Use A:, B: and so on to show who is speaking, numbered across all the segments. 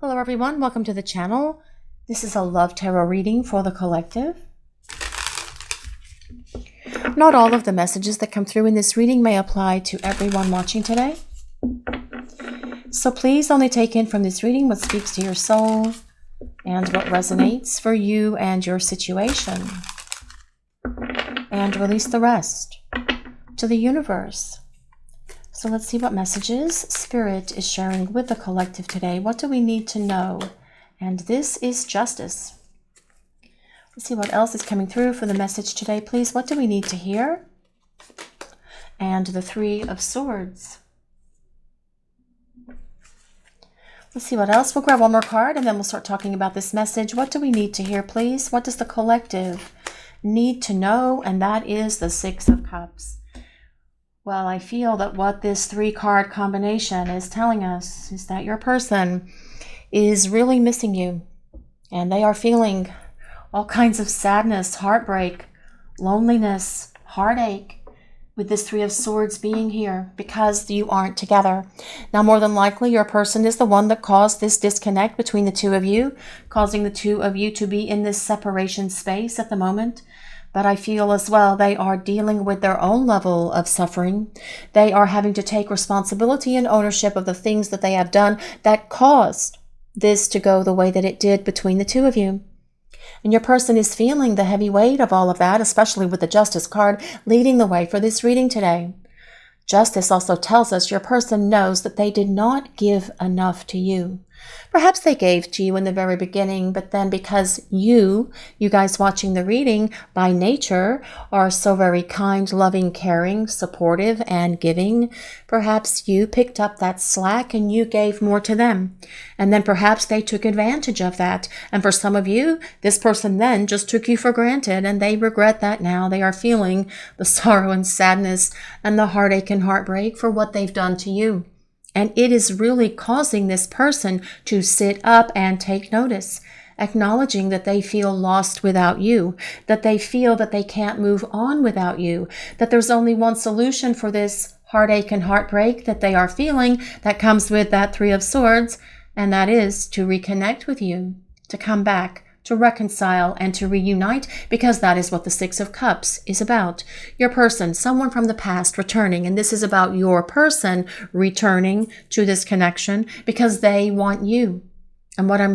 A: Hello everyone, welcome to the channel. This is a love tarot reading for the collective. Not all of the messages that come through in this reading may apply to everyone watching today. So please only take in from this reading what speaks to your soul and what resonates for you and your situation. And release the rest to the universe. So let's see what messages Spirit is sharing with the collective today. What do we need to know? And this is justice. Let's see what else is coming through for the message today, please. What do we need to hear? And the Three of Swords. Let's see what else. We'll grab one more card and then we'll start talking about this message. What do we need to hear, please? What does the collective need to know? And that is the Six of Cups. Well, I feel that what this three-card combination is telling us is that your person is really missing you. And they are feeling all kinds of sadness, heartbreak, loneliness, heartache, with this Three of Swords being here because you aren't together. Now, more than likely, your person is the one that caused this disconnect between the two of you, causing the two of you to be in this separation space at the moment. But I feel as well they are dealing with their own level of suffering. They are having to take responsibility and ownership of the things that they have done that caused this to go the way that it did between the two of you. And your person is feeling the heavy weight of all of that, especially with the Justice card leading the way for this reading today. Justice also tells us your person knows that they did not give enough to you. Perhaps they gave to you in the very beginning, but then because you guys watching the reading by nature are so very kind, loving, caring, supportive, and giving, perhaps you picked up that slack and you gave more to them. And then perhaps they took advantage of that. And for some of you, this person then just took you for granted and they regret that now. They are feeling the sorrow and sadness and the heartache and heartbreak for what they've done to you. And it is really causing this person to sit up and take notice, acknowledging that they feel lost without you, that they feel that they can't move on without you, that there's only one solution for this heartache and heartbreak that they are feeling that comes with that Three of Swords, and that is to reconnect with you, to come back, to reconcile and to reunite, because that is what the Six of Cups is about. Your person, someone from the past returning, and this is about your person returning to this connection because they want you. And what I'm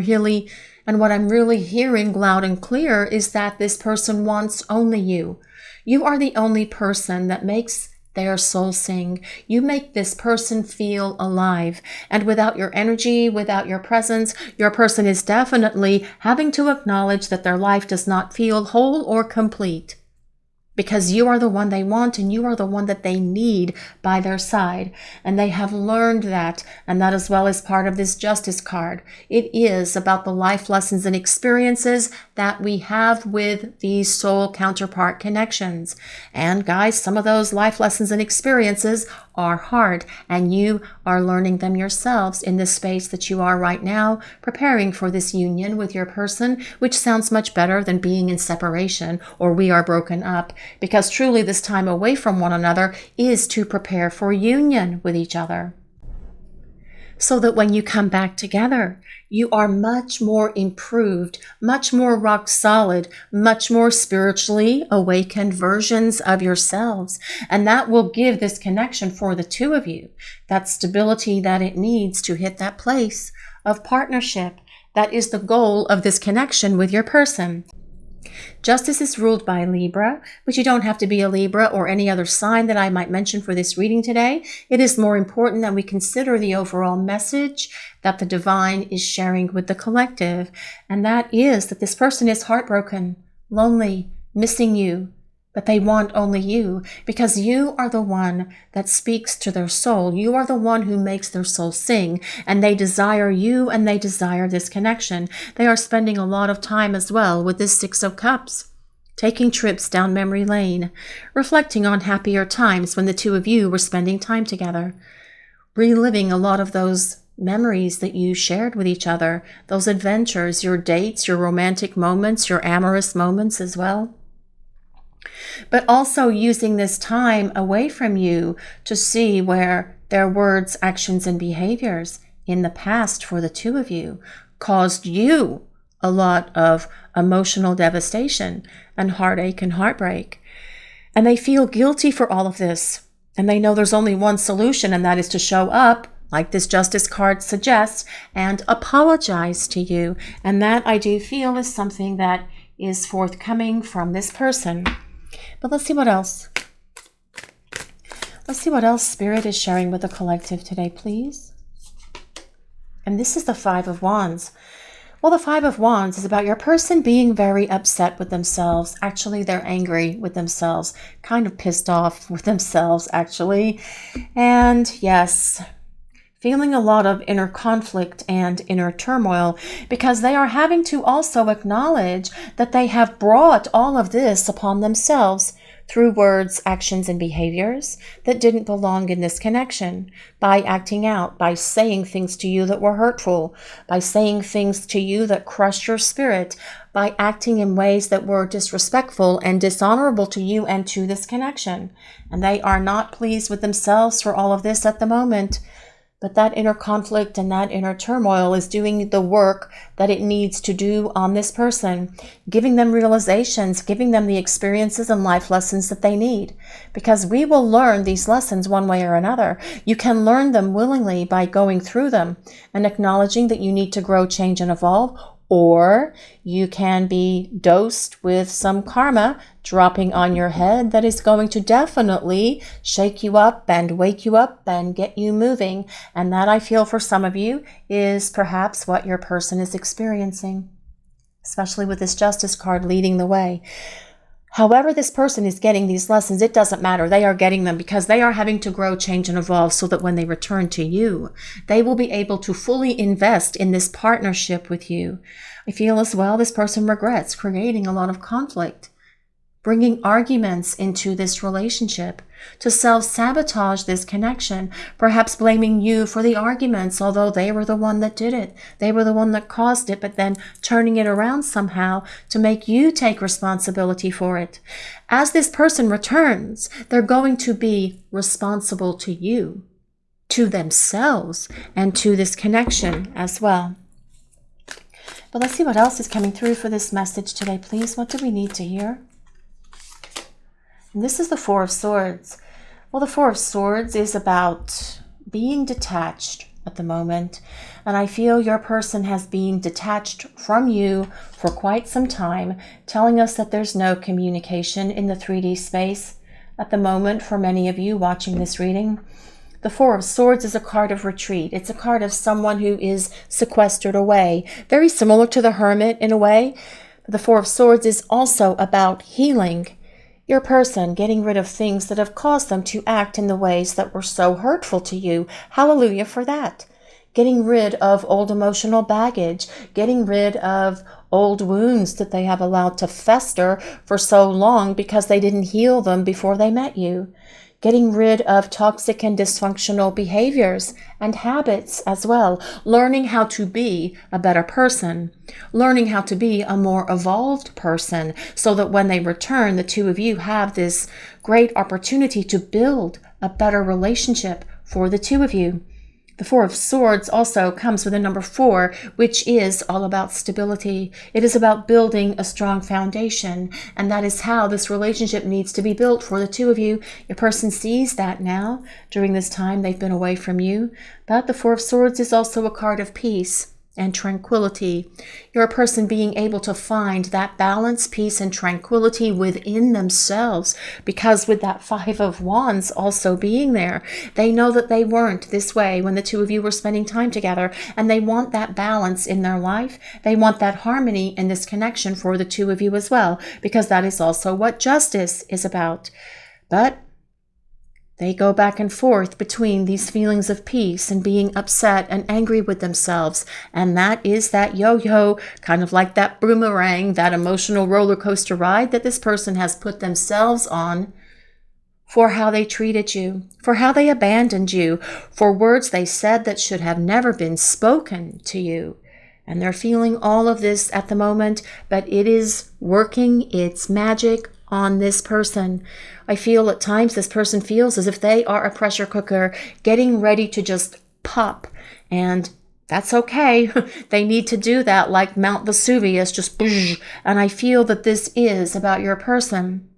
A: really hearing loud and clear is that this person wants only you. You are the only person that makes their soul sing. You make this person feel alive. And without your energy, without your presence, your person is definitely having to acknowledge that their life does not feel whole or complete. Because you are the one they want and you are the one that they need by their side. And they have learned that, and that as well is part of this Justice card. It is about the life lessons and experiences that we have with these soul counterpart connections. And guys, some of those life lessons and experiences are hard, and you are learning them yourselves in this space that you are right now, preparing for this union with your person, which sounds much better than being in separation or we are broken up, because truly this time away from one another is to prepare for union with each other. So that when you come back together, you are much more improved, much more rock solid, much more spiritually awakened versions of yourselves. And that will give this connection for the two of you that stability that it needs to hit that place of partnership. That is the goal of this connection with your person. Justice is ruled by Libra, but you don't have to be a Libra or any other sign that I might mention for this reading today. It is more important that we consider the overall message that the divine is sharing with the collective, and that is that this person is heartbroken, lonely, missing you, but they want only you because you are the one that speaks to their soul. You are the one who makes their soul sing, and they desire you and they desire this connection. They are spending a lot of time as well with this Six of Cups, taking trips down memory lane, reflecting on happier times when the two of you were spending time together, reliving a lot of those memories that you shared with each other, those adventures, your dates, your romantic moments, your amorous moments as well. But also using this time away from you to see where their words, actions, and behaviors in the past for the two of you caused you a lot of emotional devastation and heartache and heartbreak. And they feel guilty for all of this. And they know there's only one solution, and that is to show up, like this Justice card suggests, and apologize to you. And that, I do feel, is something that is forthcoming from this person. But let's see what else. Let's see what else Spirit is sharing with the collective today, please. And this is the Five of Wands. Well, the Five of Wands is about your person being very upset with themselves. Actually, they're angry with themselves, kind of pissed off with themselves, actually. And yes, feeling a lot of inner conflict and inner turmoil because they are having to also acknowledge that they have brought all of this upon themselves through words, actions, and behaviors that didn't belong in this connection, by acting out, by saying things to you that were hurtful, by saying things to you that crushed your spirit, by acting in ways that were disrespectful and dishonorable to you and to this connection. And they are not pleased with themselves for all of this at the moment. But that inner conflict and that inner turmoil is doing the work that it needs to do on this person, giving them realizations, giving them the experiences and life lessons that they need. Because we will learn these lessons one way or another. You can learn them willingly by going through them and acknowledging that you need to grow, change, and evolve. Or you can be dosed with some karma dropping on your head that is going to definitely shake you up and wake you up and get you moving. And that, I feel, for some of you is perhaps what your person is experiencing, especially with this Justice card leading the way. However this person is getting these lessons, it doesn't matter. They are getting them because they are having to grow, change, and evolve so that when they return to you, they will be able to fully invest in this partnership with you. I feel as well this person regrets creating a lot of conflict, bringing arguments into this relationship, to self-sabotage this connection, perhaps blaming you for the arguments, although they were the one that did it. They were the one that caused it, but then turning it around somehow to make you take responsibility for it. As this person returns, they're going to be responsible to you, to themselves, and to this connection as well. But let's see what else is coming through for this message today, please. What do we need to hear? And this is the Four of Swords. Well, the Four of Swords is about being detached at the moment. And I feel your person has been detached from you for quite some time, telling us that there's no communication in the 3D space at the moment for many of you watching this reading. The Four of Swords is a card of retreat. It's a card of someone who is sequestered away, very similar to the Hermit in a way. The Four of Swords is also about healing your person, getting rid of things that have caused them to act in the ways that were so hurtful to you. Hallelujah for that. Getting rid of old emotional baggage, getting rid of old wounds that they have allowed to fester for so long because they didn't heal them before they met you. Getting rid of toxic and dysfunctional behaviors and habits as well. Learning how to be a better person. Learning how to be a more evolved person so that when they return, the two of you have this great opportunity to build a better relationship for the two of you. The Four of Swords also comes with a number 4, which is all about stability. It is about building a strong foundation, and that is how this relationship needs to be built for the two of you. Your person sees that now during this time they've been away from you. But the Four of Swords is also a card of peace and tranquility. You're a person being able to find that balance, peace, and tranquility within themselves, because with that Five of Wands also being there, they know that they weren't this way when the two of you were spending time together, and they want that balance in their life. They want that harmony and this connection for the two of you as well, because that is also what justice is about. But they go back and forth between these feelings of peace and being upset and angry with themselves. And that is that yo-yo, kind of like that boomerang, that emotional roller coaster ride that this person has put themselves on for how they treated you, for how they abandoned you, for words they said that should have never been spoken to you. And they're feeling all of this at the moment, but it is working its magic on this person. I feel at times this person feels as if they are a pressure cooker getting ready to just pop and That's okay. They need to do that like Mount Vesuvius, just boosh. And I feel that this is about your person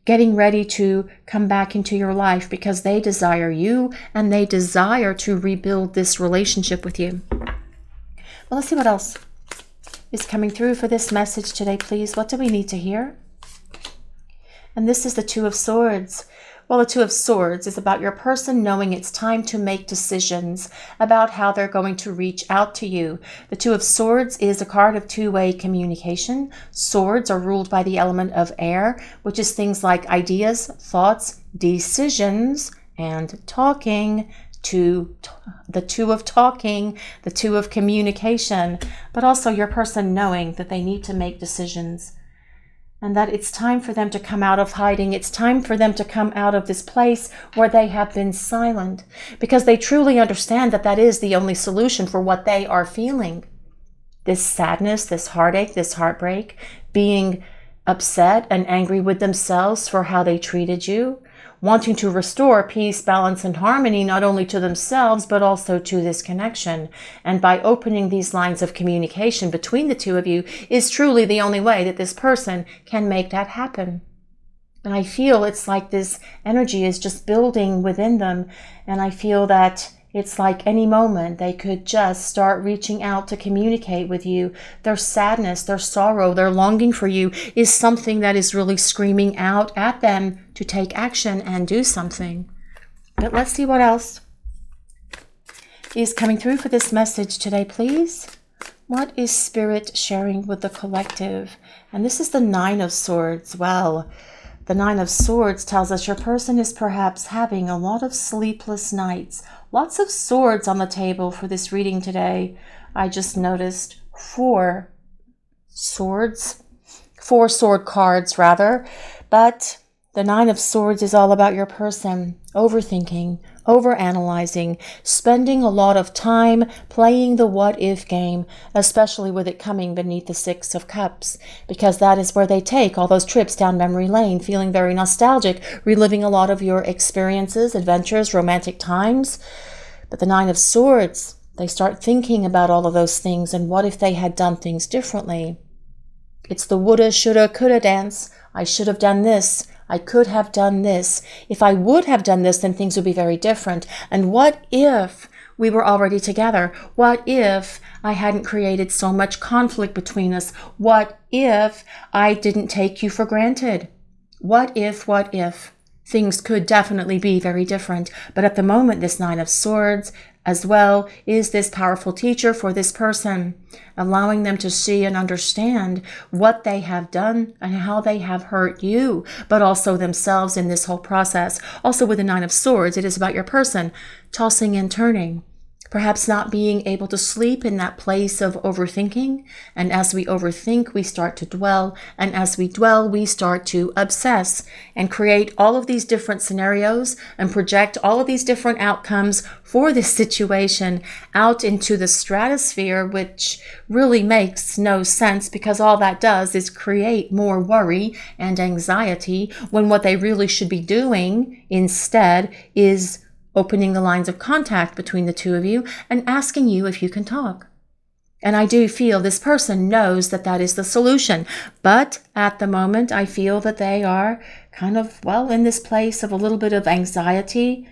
A: getting ready to come back into your life because they desire you and they desire to rebuild this relationship with you. Well, let's see what else is coming through for this message today, please. What do we need to hear? And this is the Two of Swords. Well, the Two of Swords is about your person knowing it's time to make decisions about how they're going to reach out to you. The Two of Swords is a card of two-way communication. Swords are ruled by the element of air, which is things like ideas, thoughts, decisions, and talking. The two of talking, the two of communication, but also your person knowing that they need to make decisions. And that it's time for them to come out of hiding. It's time for them to come out of this place where they have been silent, because they truly understand that that is the only solution for what they are feeling. This sadness, this heartache, this heartbreak, being upset and angry with themselves for how they treated you, wanting to restore peace, balance, and harmony, not only to themselves, but also to this connection. And by opening these lines of communication between the two of you is truly the only way that this person can make that happen. And I feel it's like this energy is just building within them. And I feel that it's like any moment they could just start reaching out to communicate with you. Their sadness, their sorrow, their longing for you is something that is really screaming out at them to take action and do something. But let's see what else is coming through for this message today, please. What is Spirit sharing with the collective? And this is the Nine of Swords. Well, the Nine of Swords tells us your person is perhaps having a lot of sleepless nights. Lots of swords on the table for this reading today. I just noticed four sword cards rather. But the Nine of Swords is all about your person overthinking, overanalyzing, spending a lot of time playing the what-if game, especially with it coming beneath the Six of Cups, because that is where they take all those trips down memory lane, feeling very nostalgic, reliving a lot of your experiences, adventures, romantic times. But the Nine of Swords, they start thinking about all of those things and what if they had done things differently. It's the woulda, shoulda, coulda dance. I should have done this. I could have done this. If I would have done this, then things would be very different. And what if we were already together? What if I hadn't created so much conflict between us? What if I didn't take you for granted? What if? Things could definitely be very different. But at the moment, this Nine of Swords as well is this powerful teacher for this person, allowing them to see and understand what they have done and how they have hurt you, but also themselves in this whole process. Also with the Nine of Swords, it is about your person tossing and turning, perhaps not being able to sleep in that place of overthinking. And as we overthink, we start to dwell. And as we dwell, we start to obsess and create all of these different scenarios and project all of these different outcomes for this situation out into the stratosphere, which really makes no sense, because all that does is create more worry and anxiety, when what they really should be doing instead is opening the lines of contact between the two of you and asking you if you can talk. And I do feel this person knows that that is the solution. But at the moment, I feel that they are kind of, well, in this place of a little bit of anxiety,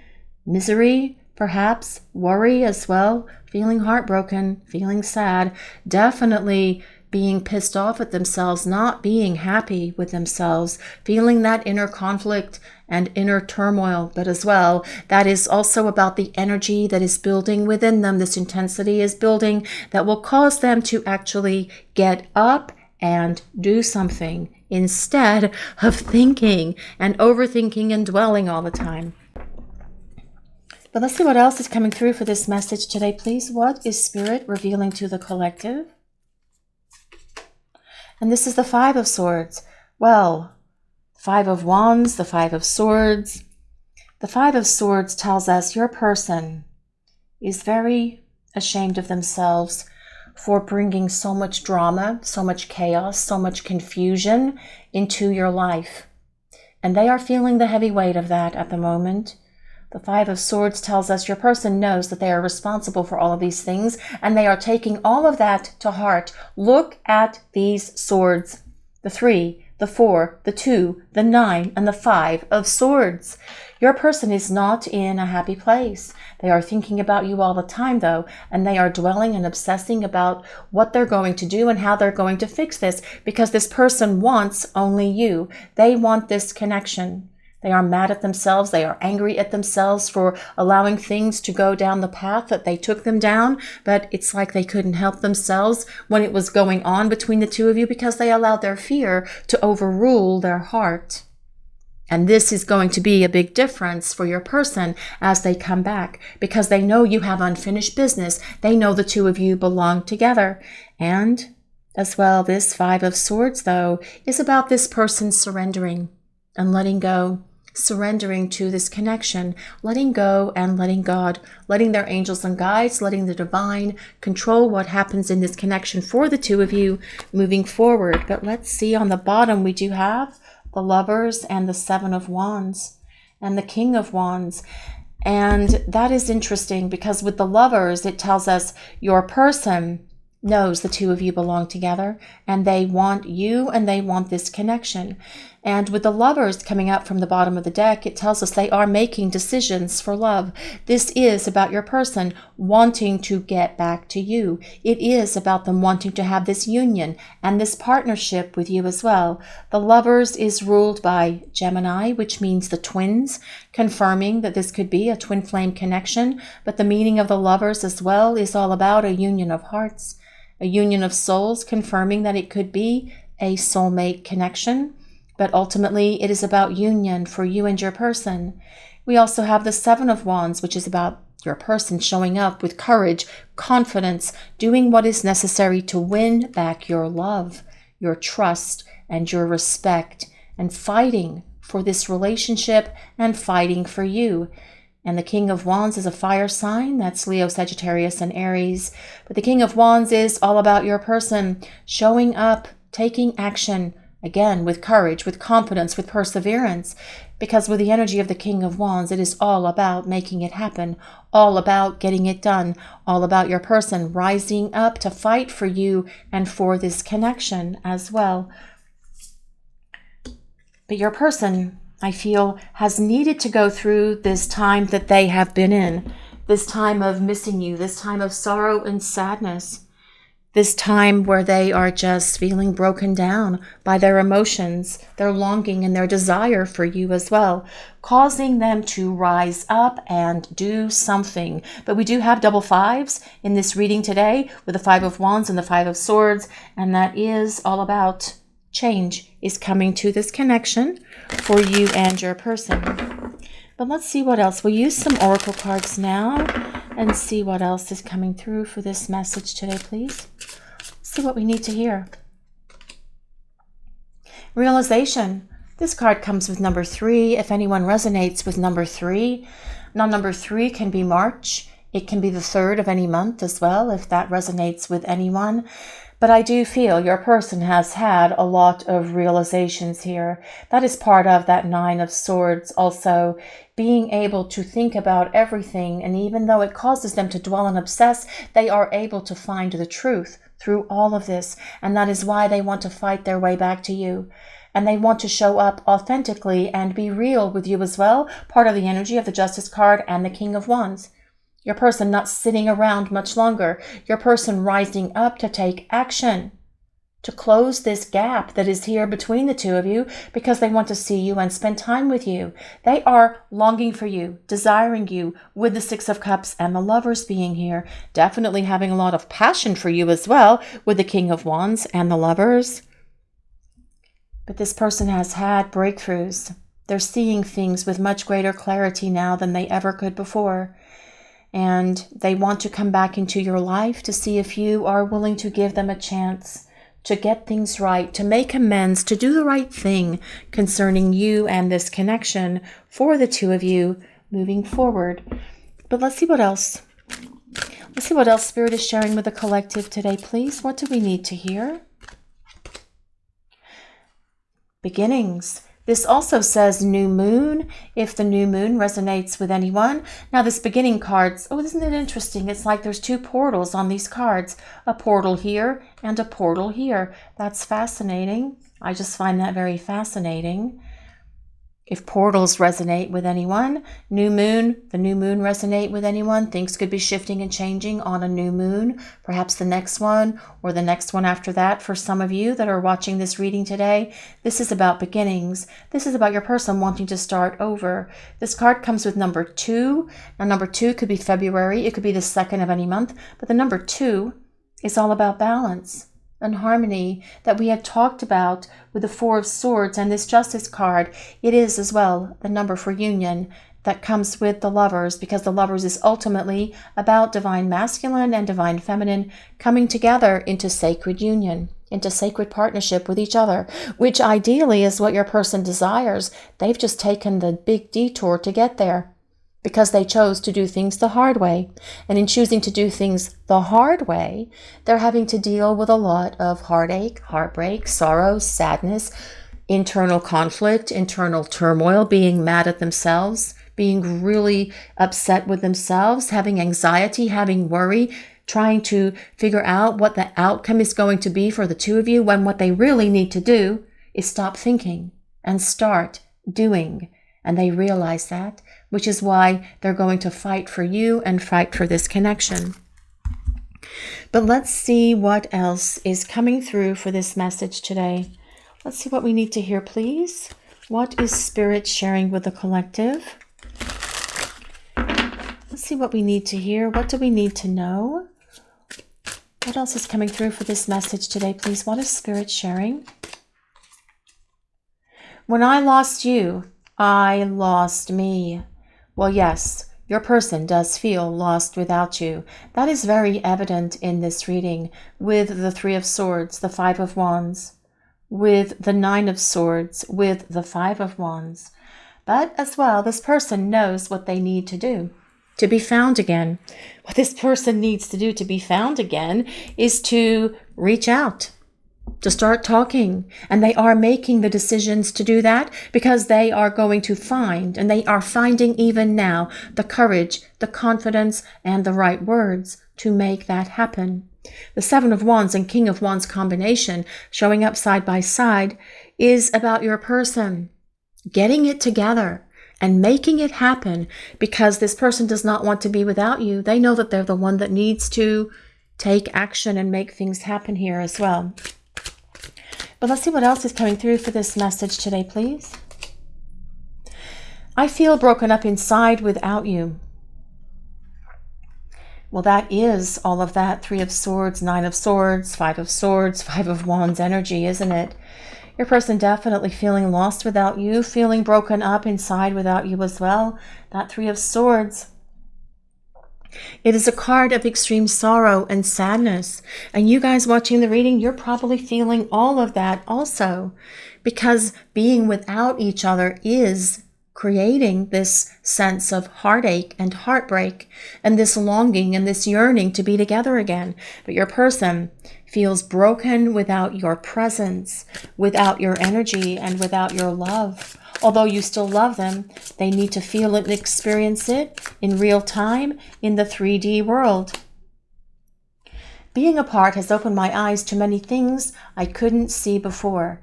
A: misery, perhaps worry as well, feeling heartbroken, feeling sad, definitely being pissed off at themselves, not being happy with themselves, feeling that inner conflict and inner turmoil. But as well, that is also about the energy that is building within them. This intensity is building that will cause them to actually get up and do something instead of thinking and overthinking and dwelling all the time. But let's see what else is coming through for this message today, please. What is Spirit revealing to the collective? And this is the Five of Swords. Well, Five of Wands, the Five of Swords. The Five of Swords tells us your person is very ashamed of themselves for bringing so much drama, so much chaos, so much confusion into your life. And they are feeling the heavy weight of that at the moment. The Five of Swords tells us your person knows that they are responsible for all of these things, and they are taking all of that to heart. Look at these swords. The 3, the 4, the 2, the 9, and the 5 of Swords. Your person is not in a happy place. They are thinking about you all the time, though, and they are dwelling and obsessing about what they're going to do and how they're going to fix this, because this person wants only you. They want this connection. They are mad at themselves. They are angry at themselves for allowing things to go down the path that they took them down. But it's like they couldn't help themselves when it was going on between the two of you, because they allowed their fear to overrule their heart. And this is going to be a big difference for your person as they come back, because they know you have unfinished business. They know the two of you belong together. And as well, this 5 of Swords, though, is about this person surrendering and letting go. Surrendering to this connection, letting go and letting God, letting their angels and guides, letting the divine control what happens in this connection for the two of you moving forward. But let's see, on the bottom we do have the Lovers and the 7 of Wands and the King of Wands. And that is interesting, because with the Lovers, it tells us your person knows the two of you belong together, and they want you and they want this connection. And with the Lovers coming up from the bottom of the deck, it tells us they are making decisions for love. This is about your person wanting to get back to you. It is about them wanting to have this union and this partnership with you as well. The Lovers is ruled by Gemini, which means the twins, confirming that this could be a twin flame connection. But the meaning of the Lovers as well is all about a union of hearts, a union of souls, confirming that it could be a soulmate connection. But ultimately, it is about union for you and your person. We also have the 7 of Wands, which is about your person showing up with courage, confidence, doing what is necessary to win back your love, your trust, and your respect, and fighting for this relationship and fighting for you. And the King of Wands is a fire sign. That's Leo, Sagittarius, and Aries. But the King of Wands is all about your person showing up, taking action, again, with courage, with confidence, with perseverance. Because with the energy of the King of Wands, it is all about making it happen, all about getting it done, all about your person rising up to fight for you and for this connection as well. But your person, I feel, has needed to go through this time that they have been in, this time of missing you, this time of sorrow and sadness, this time where they are just feeling broken down by their emotions, their longing and their desire for you as well, causing them to rise up and do something. But we do have double 5s in this reading today, with the 5 of Wands and the 5 of Swords, and that is all about change is coming to this connection for you and your person. But let's see what else. We'll use some oracle cards now and see what else is coming through for this message today, please. See what we need to hear. Realization. This card comes with number 3. If anyone resonates with number 3. Now, number 3 can be March. It can be the 3rd of any month as well, if that resonates with anyone. But I do feel your person has had a lot of realizations here. That is part of that 9 of Swords also, being able to think about everything. And even though it causes them to dwell and obsess, they are able to find the truth through all of this. And that is why they want to fight their way back to you. And they want to show up authentically and be real with you as well. Part of the energy of the Justice card and the King of Wands. Your person not sitting around much longer. Your person rising up to take action, to close this gap that is here between the two of you, because they want to see you and spend time with you. They are longing for you, desiring you, with the 6 of Cups and the Lovers being here. Definitely having a lot of passion for you as well, with the King of Wands and the Lovers. But this person has had breakthroughs. They're seeing things with much greater clarity now than they ever could before. And they want to come back into your life to see if you are willing to give them a chance to get things right, to make amends, to do the right thing concerning you and this connection for the two of you moving forward. But let's see what else. Let's see what else Spirit is sharing with the collective today, please. What do we need to hear? Beginnings. This also says new moon, if the new moon resonates with anyone. Now this beginning cards, oh, isn't it interesting? It's like there's two portals on these cards, a portal here and a portal here. That's fascinating. I just find that very fascinating. If portals resonate with anyone, new moon, the new moon resonate with anyone, things could be shifting and changing on a new moon, perhaps the next one or the next one after that. For some of you that are watching this reading today, this is about beginnings. This is about your person wanting to start over. This card comes with number 2. Now number 2 could be February, it could be the 2nd of any month, but the number 2 is all about balance and harmony that we had talked about with the 4 of Swords and this Justice card. It is as well the number for union that comes with the Lovers, because the Lovers is ultimately about divine masculine and divine feminine coming together into sacred union, into sacred partnership with each other, which ideally is what your person desires. They've just taken the big detour to get there, because they chose to do things the hard way. And in choosing to do things the hard way, they're having to deal with a lot of heartache, heartbreak, sorrow, sadness, internal conflict, internal turmoil, being mad at themselves, being really upset with themselves, having anxiety, having worry, trying to figure out what the outcome is going to be for the two of you, when what they really need to do is stop thinking and start doing. And they realize that, which is why they're going to fight for you and fight for this connection. But let's see what else is coming through for this message today. Let's see what we need to hear, please. What is Spirit sharing with the collective? Let's see what we need to hear. What do we need to know? What else is coming through for this message today, please? What is Spirit sharing? When I lost you, I lost me. Well, yes, your person does feel lost without you. That is very evident in this reading with the 3 of Swords, the 5 of Wands, with the 9 of Swords, with the 5 of Wands. But as well, this person knows what they need to do to be found again. What this person needs to do to be found again is to reach out, to start talking. And they are making the decisions to do that, because they are going to find, and they are finding even now, the courage, the confidence, and the right words to make that happen. The 7 of Wands and King of Wands combination showing up side by side is about your person getting it together and making it happen, because this person does not want to be without you. They know that they're the one that needs to take action and make things happen here as well. But let's see what else is coming through for this message today, please. I feel broken up inside without you. Well, that is all of that 3 of Swords, 9 of Swords, 5 of Swords, 5 of Wands energy, isn't it? Your person definitely feeling lost without you, feeling broken up inside without you as well. That 3 of Swords. It is a card of extreme sorrow and sadness. And you guys watching the reading, you're probably feeling all of that also, because being without each other is creating this sense of heartache and heartbreak and this longing and this yearning to be together again. But your person feels broken without your presence, without your energy, and without your love. Although you still love them, they need to feel it and experience it in real time in the 3D world. Being apart has opened my eyes to many things I couldn't see before.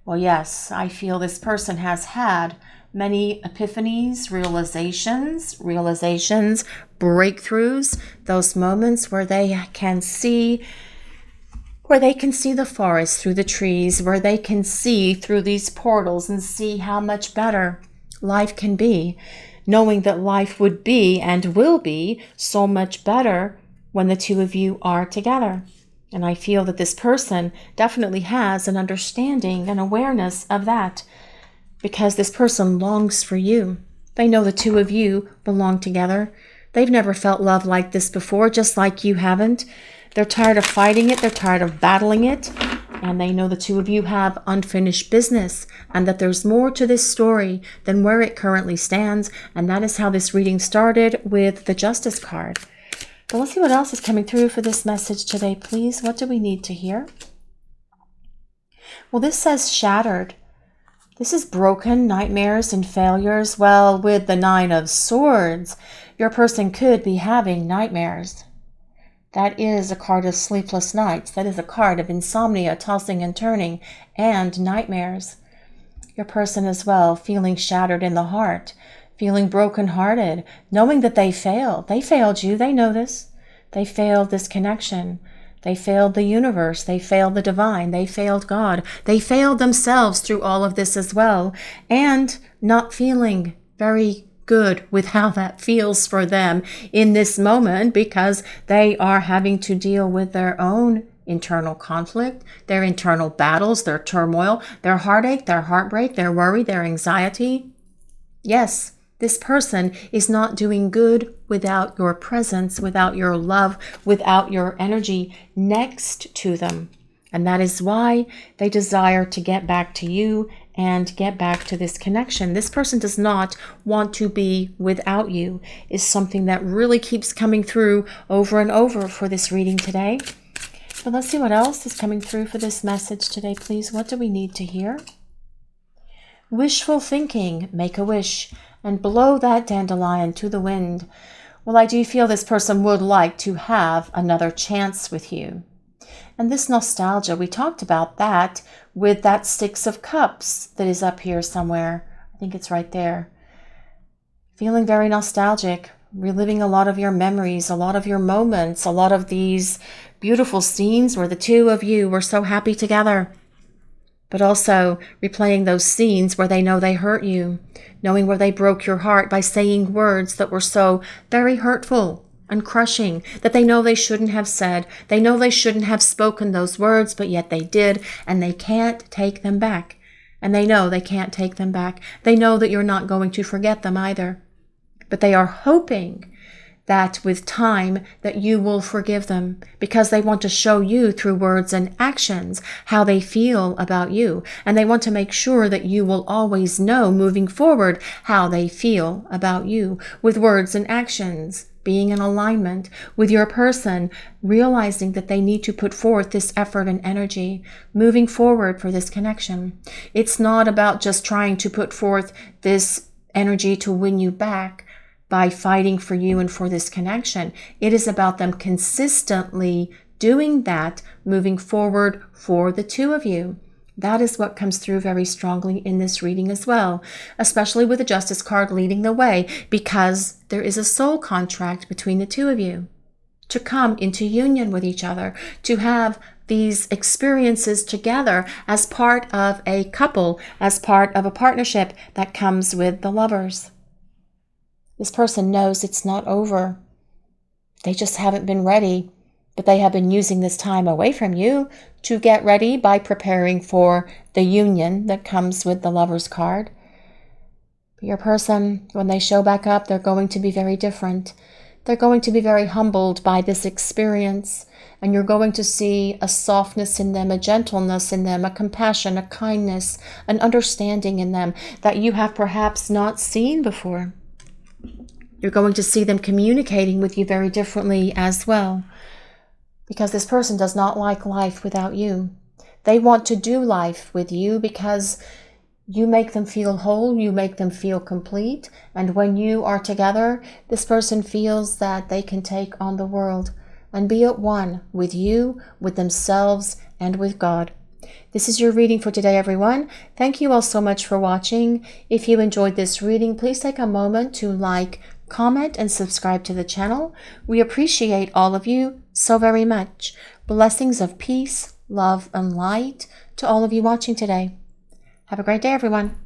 A: Well, yes, I feel this person has had many epiphanies, realizations, breakthroughs, those moments where they can see the forest through the trees, where they can see through these portals and see how much better life can be, knowing that life would be and will be so much better when the two of you are together. And I feel that this person definitely has an understanding and awareness of that, because this person longs for you. They know the two of you belong together. They've never felt love like this before, just like you haven't. They're tired of fighting it. They're tired of battling it. And they know the two of you have unfinished business, and that there's more to this story than where it currently stands. And that is how this reading started with the Justice card. But let's see what else is coming through for this message today, please. What do we need to hear? Well, this says shattered. This is broken nightmares and failures. Well, with the Nine of Swords, your person could be having nightmares. That is a card of sleepless nights. That is a card of insomnia, tossing and turning, and nightmares. Your person as well, feeling shattered in the heart, feeling brokenhearted, knowing that they failed. They failed you. They know this. They failed this connection. They failed the universe. They failed the divine. They failed God. They failed themselves through all of this as well. And not feeling very good with how that feels for them in this moment, because they are having to deal with their own internal conflict, their internal battles, their turmoil, their heartache, their heartbreak, their worry, their anxiety. Yes, this person is not doing good without your presence, without your love, without your energy next to them. And that is why they desire to get back to you and get back to this connection. This person does not want to be without you, is something that really keeps coming through over and over for this reading today. But let's see what else is coming through for this message today, please. What do we need to hear? Wishful thinking, make a wish, and blow that dandelion to the wind. Well, I do feel this person would like to have another chance with you. And this nostalgia, we talked about that with that Six of Cups that is up here somewhere. I think it's right there. Feeling very nostalgic, reliving a lot of your memories, a lot of your moments, a lot of these beautiful scenes where the two of you were so happy together. But also replaying those scenes where they know they hurt you, knowing where they broke your heart by saying words that were so very hurtful and crushing, that they know they shouldn't have said. They know they shouldn't have spoken those words, but yet they did, and they can't take them back. And they know they can't take them back. They know that you're not going to forget them either. But they are hoping that with time that you will forgive them, because they want to show you through words and actions how they feel about you. And they want to make sure that you will always know moving forward how they feel about you, with words and actions being in alignment with your person, realizing that they need to put forth this effort and energy moving forward for this connection. It's not about just trying to put forth this energy to win you back by fighting for you and for this connection. It is about them consistently doing that, moving forward for the two of you. That is what comes through very strongly in this reading as well, especially with the Justice card leading the way, because there is a soul contract between the two of you to come into union with each other, to have these experiences together as part of a couple, as part of a partnership that comes with the lovers. This person knows it's not over. They just haven't been ready, but they have been using this time away from you to get ready by preparing for the union that comes with the Lover's card. But your person, when they show back up, they're going to be very different. They're going to be very humbled by this experience, and you're going to see a softness in them, a gentleness in them, a compassion, a kindness, an understanding in them that you have perhaps not seen before. You're going to see them communicating with you very differently as well, because this person does not like life without you. They want to do life with you because you make them feel whole, you make them feel complete, and when you are together, this person feels that they can take on the world and be at one with you, with themselves, and with God. This is your reading for today, everyone. Thank you all so much for watching. If you enjoyed this reading, please take a moment to like, comment, and subscribe to the channel. We appreciate all of you so very much. Blessings of peace, love, and light to all of you watching today. Have a great day, everyone.